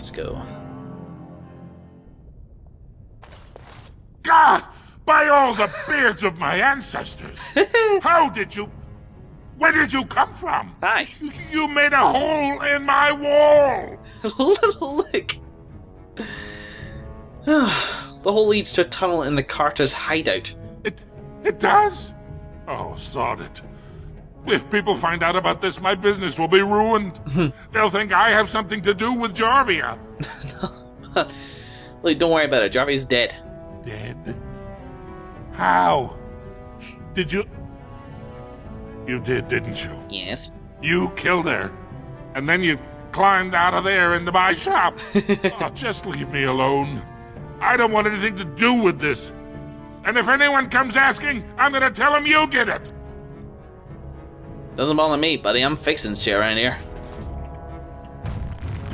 Let's go. God! By all the beards of my ancestors! How did you... Where did you come from? Hi. You made a hole in my wall! Little lick. The hole leads to a tunnel in the Carter's hideout. It does? Oh, sod it. If people find out about this, my business will be ruined. They'll think I have something to do with Jarvia. Look, don't worry about it. Jarvia's dead. Dead? How? Did you... You did, didn't you? Yes. You killed her. And then you climbed out of there into my shop. Oh, just leave me alone. I don't want anything to do with this. And if anyone comes asking, I'm gonna tell them you did it. Doesn't bother me, buddy. I'm fixing shit around here.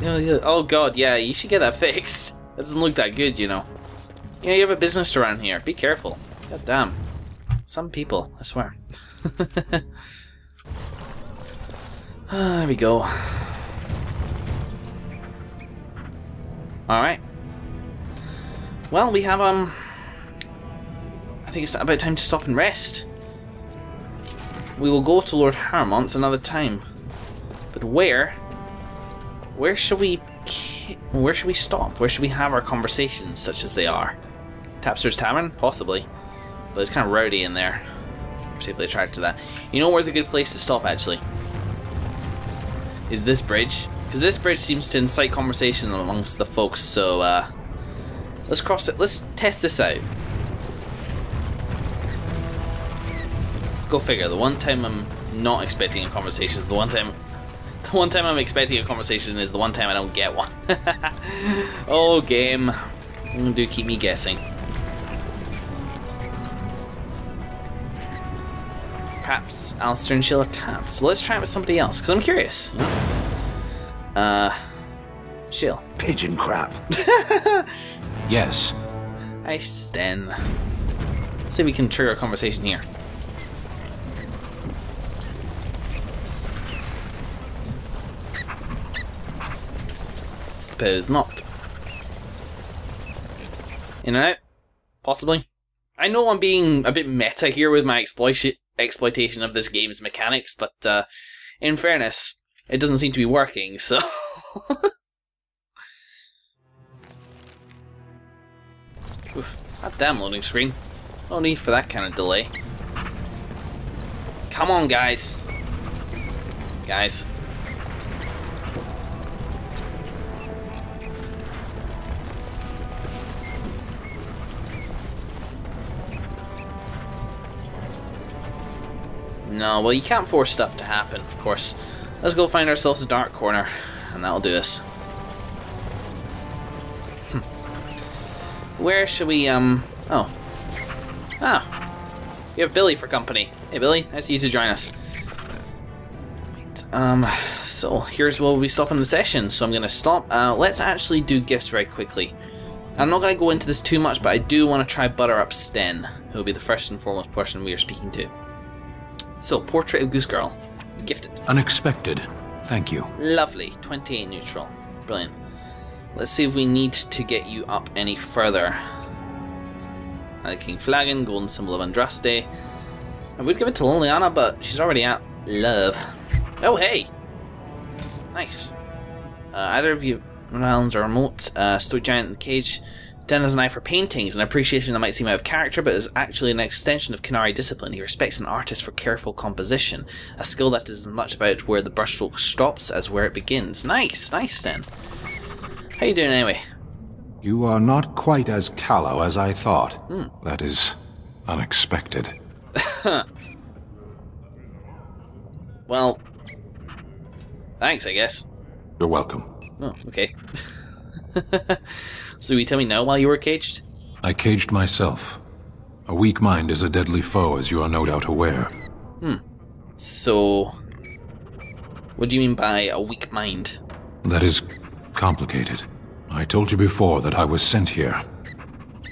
Yeah. Oh god, yeah, you should get that fixed. That doesn't look that good, you know. Yeah, you have a business to run here. Be careful. God damn. Some people, I swear. There we go. Alright. Well, we have, I think it's about time to stop and rest. We will go to Lord Harmont's another time. But where? Where should we stop? Where should we have our conversations, such as they are? Tapster's Tavern? Possibly. But it's kind of rowdy in there. I'm particularly attracted to that. You know where's a good place to stop, actually? Is this bridge. Because this bridge seems to incite conversation amongst the folks, so, let's cross it. Let's test this out. Go figure. The one time I'm not expecting a conversation is the one time I'm expecting a conversation is the one time I don't get one. Oh, game. Do keep me guessing. Perhaps Alistair and Sheila are tapped. So let's try it with somebody else, because I'm curious. Sheila. Pigeon crap. Yes. Hi, Sten. Let's see if we can trigger a conversation here. Suppose not. In and out? Possibly. I know I'm being a bit meta here with my exploitation of this game's mechanics, but in fairness, it doesn't seem to be working, so... Oof, that damn loading screen. No need for that kind of delay. Come on, guys. Guys. No, well, you can't force stuff to happen, of course. Let's go find ourselves a dark corner, and that'll do us. Where should we, oh. Ah. We have Billy for company. Hey, Billy. Nice of you to join us. Right, so, here's where we'll be stopping the session. So I'm going to stop. Let's actually do gifts very quickly. I'm not going to go into this too much, but I do want to try butter up Sten, who will be the first and foremost person we are speaking to. So, Portrait of Goose Girl. Gifted. Unexpected. Thank you. Lovely. 28 neutral. Brilliant. Let's see if we need to get you up any further. King Flagon, Golden Symbol of Andraste. I would give it to Liliana, but she's already at love. Oh, hey! Nice. Either of you rounds or remote. Stoic Giant in the Cage. Den has an eye for paintings, an appreciation that might seem out of character, but is actually an extension of Kenari discipline. He respects an artist for careful composition, a skill that is as much about where the brushstroke stops as where it begins. Nice, nice, Sten. How you doing anyway? You are not quite as callow as I thought. That is unexpected. Well, thanks, I guess. You're welcome. Oh, okay. So you tell me now while you were caged? I caged myself. A weak mind is a deadly foe, as you are no doubt aware. So, what do you mean by a weak mind? That is complicated. I told you before that I was sent here.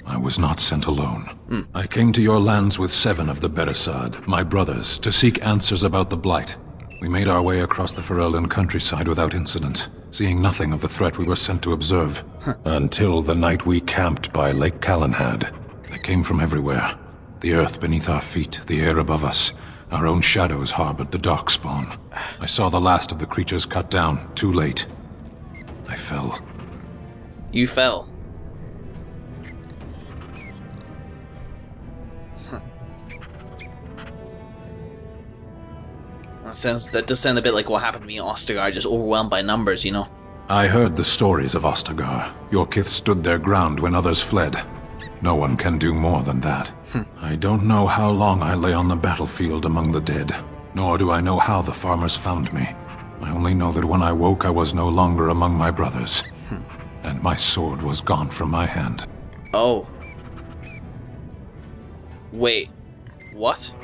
I was not sent alone. I came to your lands with 7 of the Beresad, my brothers, to seek answers about the Blight. We made our way across the Ferelden countryside without incident. seeing nothing of the threat we were sent to observe. Until the night we camped by Lake Calenhad. They came from everywhere. The earth beneath our feet, the air above us. Our own shadows harbored the darkspawn. I saw the last of the creatures cut down, too late. I fell. You fell. That does sound a bit like what happened to me in Ostagar, just overwhelmed by numbers, you know? I heard the stories of Ostagar. Your kith stood their ground when others fled. No one can do more than that. I don't know how long I lay on the battlefield among the dead, nor do I know how the farmers found me. I only know that when I woke I was no longer among my brothers, and my sword was gone from my hand. Oh. Wait. What?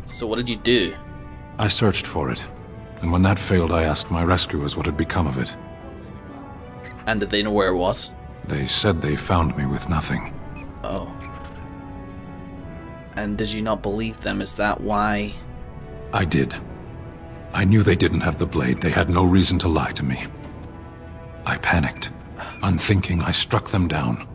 So what did you do? I searched for it, and when that failed I asked my rescuers what had become of it. And did they know where it was? They said they found me with nothing. Oh. And did you not believe them? Is that why? I did. I knew they didn't have the blade. They had no reason to lie to me. I panicked. Unthinking, I struck them down.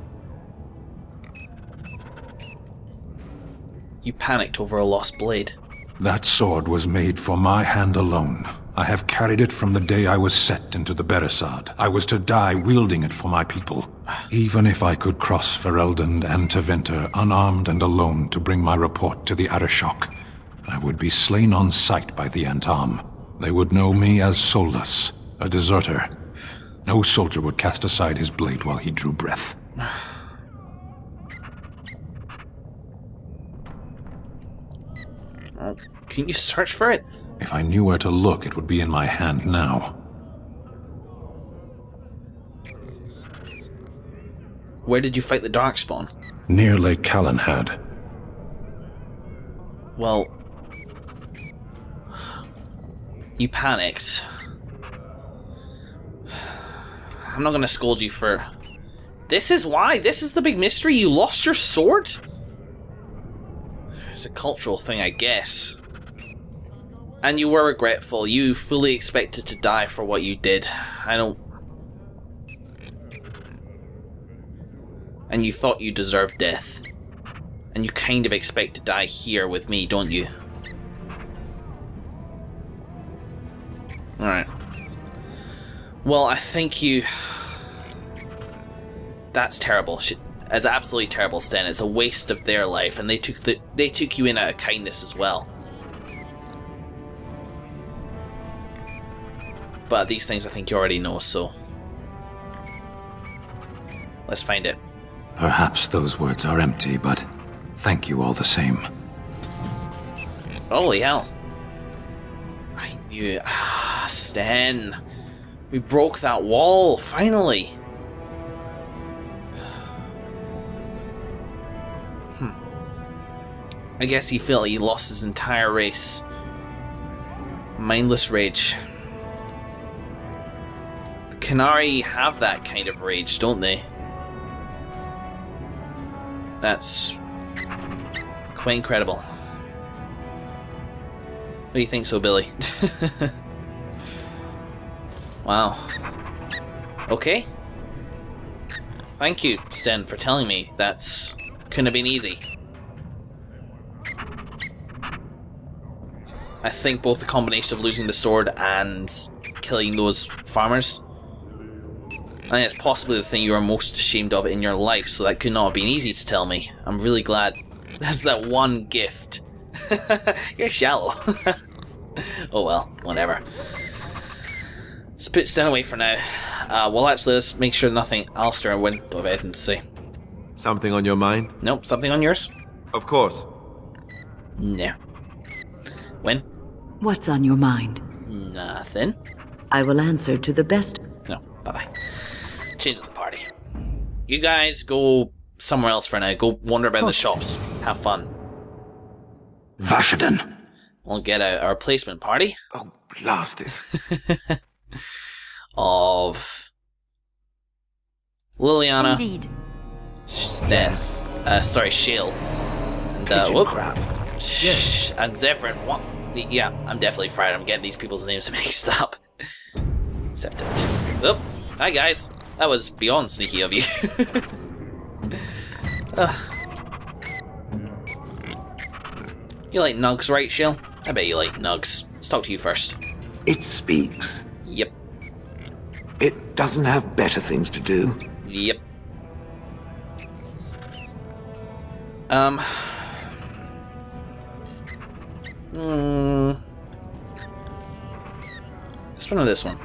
You panicked over a lost blade. That sword was made for my hand alone. I have carried it from the day I was set into the Beresad. I was to die wielding it for my people. Even if I could cross Ferelden and Tevinter unarmed and alone to bring my report to the Arishok, I would be slain on sight by the Antam. They would know me as soulless, a deserter. No soldier would cast aside his blade while he drew breath. Can you search for it? If I knew where to look, it would be in my hand now. Where did you fight the Darkspawn? Near Lake Calenhad. Well, you panicked. I'm not gonna scold you for... This is why? This is the big mystery? You lost your sword? It's a cultural thing, I guess. And you were regretful. You fully expected to die for what you did. I don't... And you thought you deserved death. And you kind of expect to die here with me, don't you? Alright. Well, I think you... That's terrible. It's absolutely terrible, Sten. It's a waste of their life, and they took you in out of kindness as well. But these things I think you already know, so... Let's find it. Perhaps those words are empty, but thank you all the same. Holy hell. I knew it. Sten. We broke that wall, finally. I guess he felt he lost his entire race. Mindless rage. The Qunari have that kind of rage, don't they? That's quite incredible. What do you think so, Billy? Wow. Okay. Thank you, Sten, for telling me. That's couldn't have been easy. I think both the combination of losing the sword and killing those farmers, I think it's possibly the thing you are most ashamed of in your life, so that could not have been easy to tell me. I'm really glad that's that one gift. You're shallow. Oh well, whatever. Let's put Sten away for now. Well, actually, let's make sure nothing. Alistair and Wynn don't have anything to say. Something on your mind? Nope, something on yours? Of course. No. Wynn? What's on your mind? Nothing. I will answer to the best. No, bye-bye. Change of the party. You guys go somewhere else for now. Go wander about the shops. Have fun. Vashaden. We'll get out our replacement party. Oh, blast it. Of Liliana. Indeed. Sten. Sorry, Shale. And, whoop. Shh. And Zevran, what? Yeah, I'm definitely fried. I'm getting these people's names mixed up. Accept it. Oh, hi guys. That was beyond sneaky of you. You like nugs, right, Shill? I bet you like nugs. Let's talk to you first. It speaks. Yep. It doesn't have better things to do. Yep. This one or this one?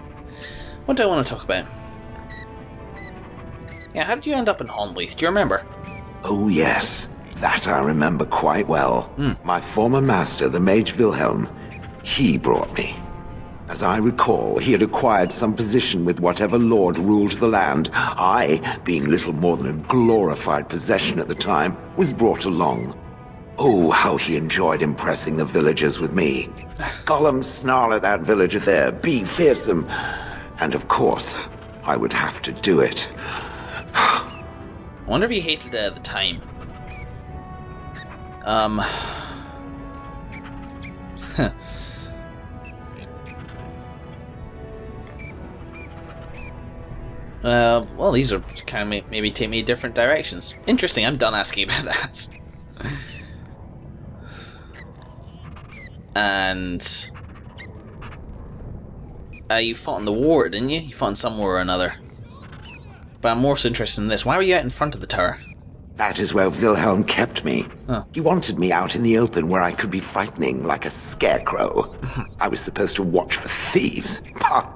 What do I want to talk about? Yeah, how did you end up in Honleith? Do you remember? Oh yes, that I remember quite well. My former master, the Mage Wilhelm, he brought me. As I recall, he had acquired some position with whatever lord ruled the land. I, being little more than a glorified possession at the time, was brought along. Oh, how he enjoyed impressing the villagers with me. Gollum, snarl at that villager there, be fearsome. And of course, I would have to do it. I wonder if he hated it at the time. Well, these are kind of maybe take me different directions. Interesting, I'm done asking about that. And you fought in the war, didn't you? You fought in some war or another. But I'm more so interested in this. Why were you out in front of the tower? That is where Wilhelm kept me. Oh. He wanted me out in the open where I could be frightening like a scarecrow. I was supposed to watch for thieves. Ha!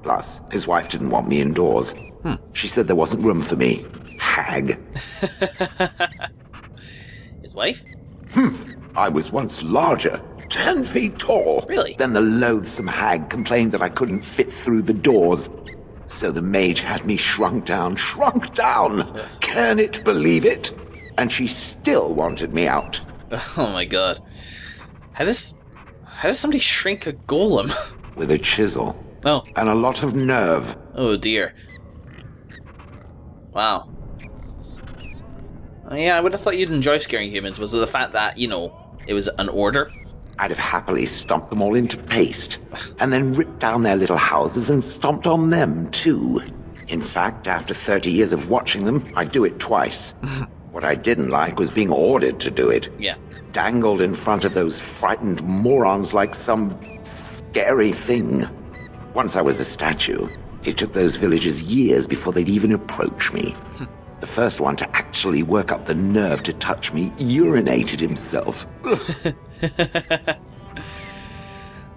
Plus, his wife didn't want me indoors. She said there wasn't room for me. Hag. His wife? I was once larger, 10 feet tall. Really? Then the loathsome hag complained that I couldn't fit through the doors. So the mage had me shrunk down. Can it believe it? And she still wanted me out. Oh my god. How does somebody shrink a golem? With a chisel. Oh. And a lot of nerve. Oh dear. Wow. Oh, yeah, I would have thought you'd enjoy scaring humans. Was it the fact that, you know, it was an order? I'd have happily stomped them all into paste, and then ripped down their little houses and stomped on them, too. In fact, after 30 years of watching them, I'd do it twice. What I didn't like was being ordered to do it. Yeah. Dangled in front of those frightened morons like some scary thing. Once I was a statue, it took those villagers years before they'd even approach me. The first one to actually work up the nerve to touch me urinated himself.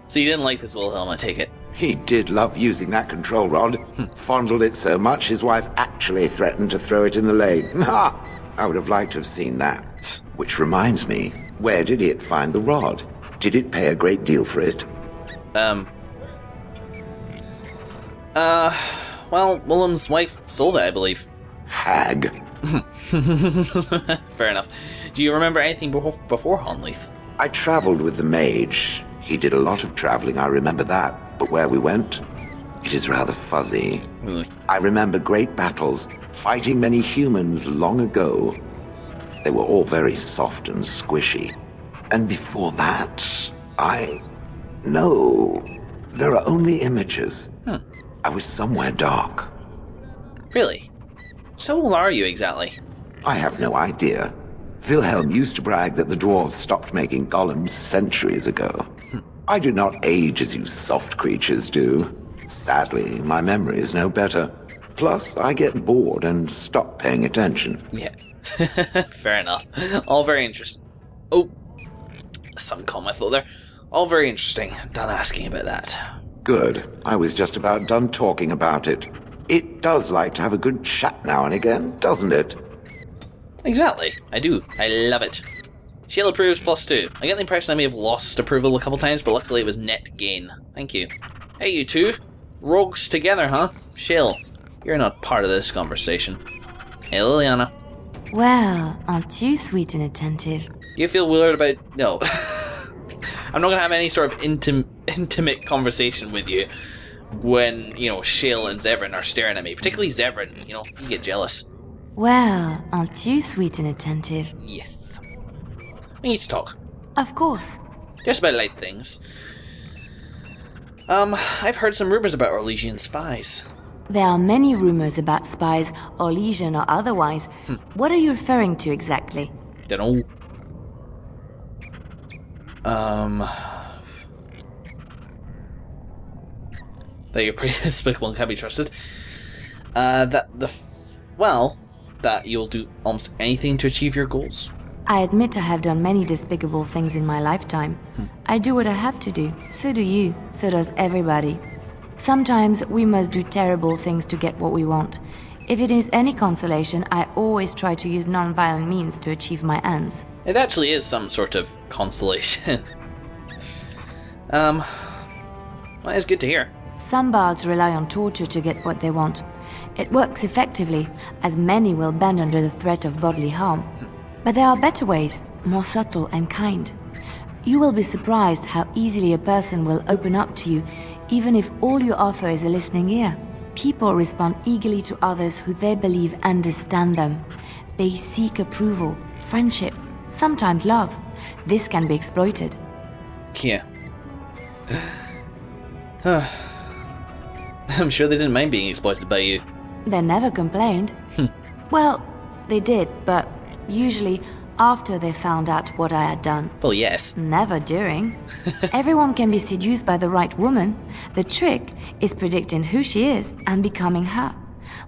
So you didn't like this Wilhelm, I take it? He did love using that control rod. Fondled it so much, his wife actually threatened to throw it in the lake. Ha! I would have liked to have seen that. Which reminds me, where did it find the rod? Did it pay a great deal for it? Well, Wilhelm's wife sold it, I believe. Hag. Fair enough. Do you remember anything before Honleith? I traveled with the mage. He did a lot of traveling, I remember that. But where we went, it is rather fuzzy. Really? I remember great battles, fighting many humans long ago. They were all very soft and squishy. And before that, No. There are only images. I was somewhere dark. Really? So old are you exactly? I have no idea. Wilhelm used to brag that the dwarves stopped making golems centuries ago. I do not age as you soft creatures do. Sadly, my memory is no better. Plus, I get bored and stop paying attention. Yeah. Fair enough. All very interesting. Oh, some call my thought there. All very interesting. Done asking about that. Good. I was just about done talking about it. It does like to have a good chat now and again, doesn't it? Exactly. I do. I love it. Shield approves +2. I get the impression I may have lost approval a couple times, but luckily it was net gain. Thank you. Hey, you two. Rogues together, huh? Shill, you're not part of this conversation. Hey, Liliana. Well, aren't you sweet and attentive? You feel weird about... No. I'm not going to have any sort of intimate conversation with you when, you know, Shill and Zevran are staring at me. Particularly Zevran, you know, you get jealous. Well, aren't you sweet and attentive? Yes. We need to talk. Of course. Just about light things. I've heard some rumors about Orlesian spies. There are many rumors about spies, Orlesian or otherwise. What are you referring to exactly? Dunno. That you're pretty despicable and can't be trusted. That you'll do almost anything to achieve your goals. I admit I have done many despicable things in my lifetime. I do what I have to do. So do you. So does everybody. Sometimes we must do terrible things to get what we want. If it is any consolation, I always try to use non-violent means to achieve my ends. It actually is some sort of consolation. Well, it's good to hear. Some bards rely on torture to get what they want. It works effectively, as many will bend under the threat of bodily harm. But there are better ways, more subtle and kind. You will be surprised how easily a person will open up to you, even if all you offer is a listening ear. People respond eagerly to others who they believe understand them. They seek approval, friendship, sometimes love. This can be exploited. Yeah. I'm sure they didn't mind being exploited by you. They never complained. Well, they did, but usually after they found out what I had done. Well, yes. Never during. Everyone can be seduced by the right woman. The trick is predicting who she is and becoming her.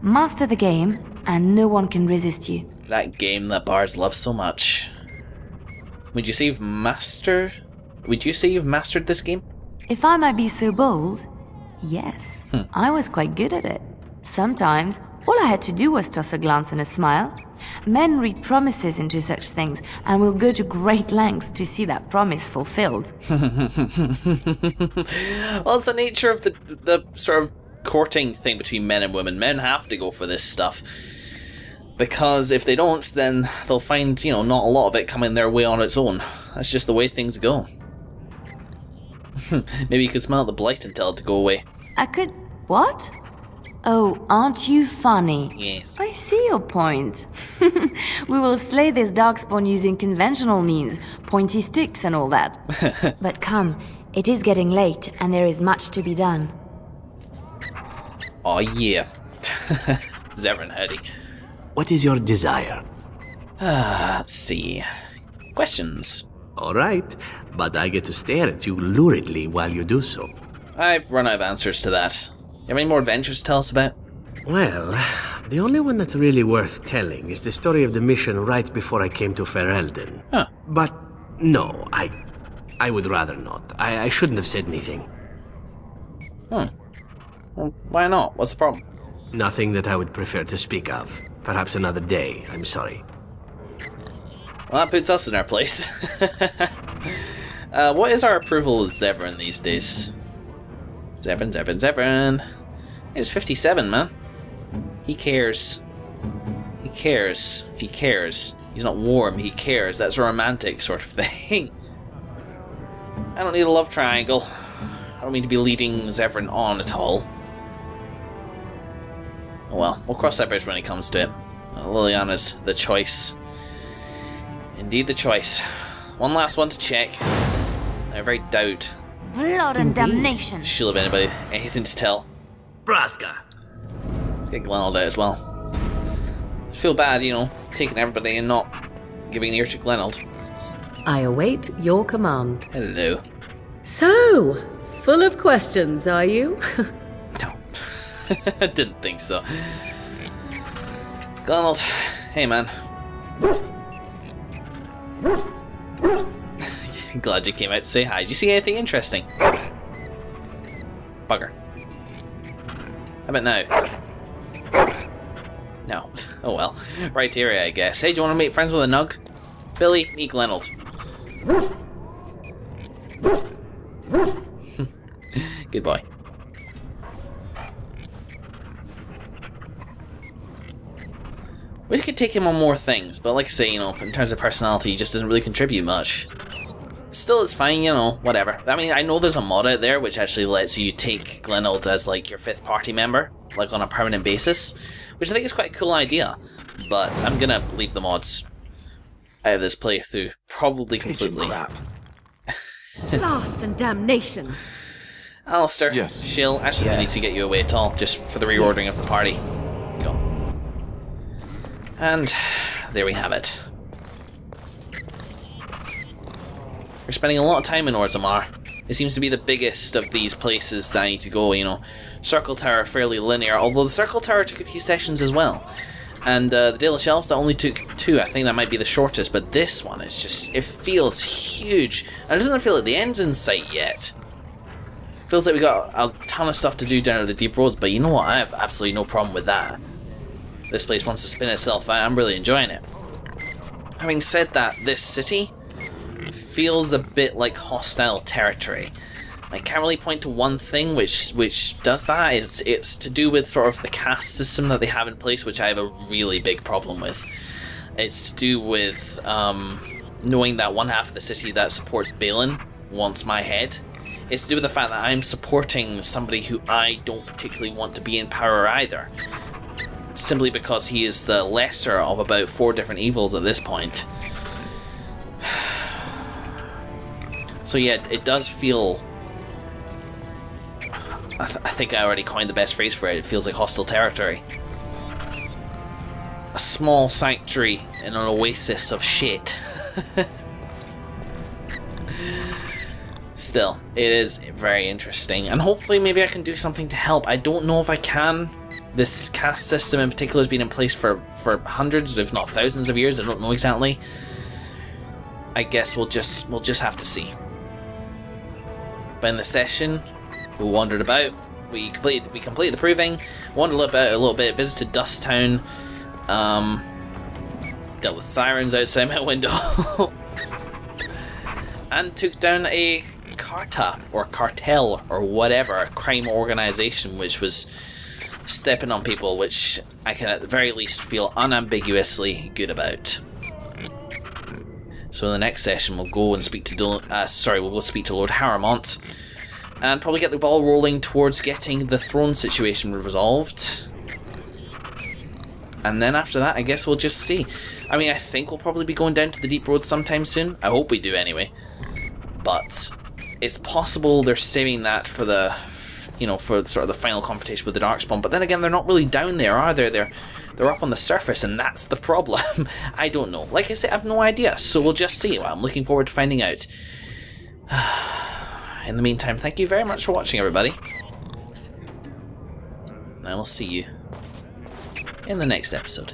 Master the game, and no one can resist you. That game that bards love so much. Would you say you've mastered this game? If I might be so bold, yes. I was quite good at it. Sometimes, all I had to do was toss a glance and a smile. Men read promises into such things and will go to great lengths to see that promise fulfilled. Well, it's the nature of the sort of courting thing between men and women. Men have to go for this stuff. Because if they don't, then they'll find, not a lot of it coming their way on its own. That's just the way things go. Maybe you could smell the blight and tell it to go away. I could... what? Oh, aren't you funny? Yes. I see your point. We will slay this darkspawn using conventional means, pointy sticks and all that. But come, it is getting late and there is much to be done. Oh yeah. Zevran Hurdy. What is your desire? Let's see. Questions? All right, but I get to stare at you luridly while you do so. I've run out of answers to that. You have any more adventures to tell us about? Well, the only one that's really worth telling is the story of the mission right before I came to Ferelden. Huh. But no, I would rather not. I shouldn't have said anything. Well, why not? What's the problem? Nothing that I would prefer to speak of. Perhaps another day, I'm sorry. Well, that puts us in our place. What is our approval with Zevran these days? Zevran. He's 57, man. He cares. He cares. He cares. He's not warm, he cares. That's a romantic sort of thing. I don't need a love triangle. I don't mean to be leading Zevran on at all. Oh well, we'll cross that bridge when it comes to it. Liliana's the choice. Indeed the choice. One last one to check. I very doubt Blood and damnation. she'll have anything to tell. Braska! Let's get Glenald out as well. I feel bad, taking everybody and not giving an ear to Glenald. I await your command. Hello. So, full of questions, are you? No. I didn't think so. Glenald, hey man. Glad you came out to say hi. Did you see anything interesting? Bugger. How about now? No. Oh well. Right area, I guess. Hey, do you want to make friends with a Nug? Billy, meet Glenald. Good boy. We could take him on more things, but like I say, in terms of personality, he just doesn't really contribute much. Still, it's fine, whatever. I mean, I know there's a mod out there which actually lets you take Glenald as, like, your 5th party member, like, on a permanent basis, which I think is quite a cool idea, but I'm gonna leave the mods out of this playthrough, probably completely. Crap. Blast and damnation. Alistair, Yes. Shill, actually need to get you away at all, just for the reordering of the party. Go. And there we have it. We're spending a lot of time in Orzammar. It seems to be the biggest of these places that I need to go, you know. Circle Tower, fairly linear, although the Circle Tower took a few sessions as well. And the Dale of Shelves, that only took 2. I think that might be the shortest, but this one is just, it feels huge. And it doesn't feel like the end's in sight yet. Feels like we got a ton of stuff to do down at the Deep Roads, but you know what? I have absolutely no problem with that. This place wants to spin itself out. I'm really enjoying it. Having said that, this city feels a bit like hostile territory. I can't really point to one thing which does that. It's to do with sort of the caste system that they have in place, which I have a really big problem with. It's to do with knowing that one half of the city that supports Balin wants my head. It's to do with the fact that I'm supporting somebody who I don't particularly want to be in power either. Simply because he is the lesser of about 4 different evils at this point. So yeah, it does feel... I think I already coined the best phrase for it. It feels like hostile territory. A small sanctuary in an oasis of shit. Still, it is very interesting, and hopefully maybe I can do something to help. I don't know if I can. This caste system in particular has been in place for hundreds, if not thousands of years. I don't know exactly. I guess we'll just have to see. But in the session, we wandered about. We completed the proving. Wandered about a little bit. Visited Dust Town. Dealt with sirens outside my window. And took down a cartel or whatever, a crime organization which was stepping on people, which I can at the very least feel unambiguously good about. So in the next session we'll go and speak to we'll go speak to Lord Harrowmont and probably get the ball rolling towards getting the throne situation resolved. And then after that I guess we'll just see. I mean, I think we'll probably be going down to the Deep Road sometime soon. I hope we do anyway. But it's possible they're saving that for the, you know, for sort of the final confrontation with the Darkspawn. But then again, they're not really down there, are they? They're up on the surface, and that's the problem. I don't know. Like I said, I have no idea. So we'll just see. Well, I'm looking forward to finding out. In the meantime, thank you very much for watching, everybody. And I will see you in the next episode.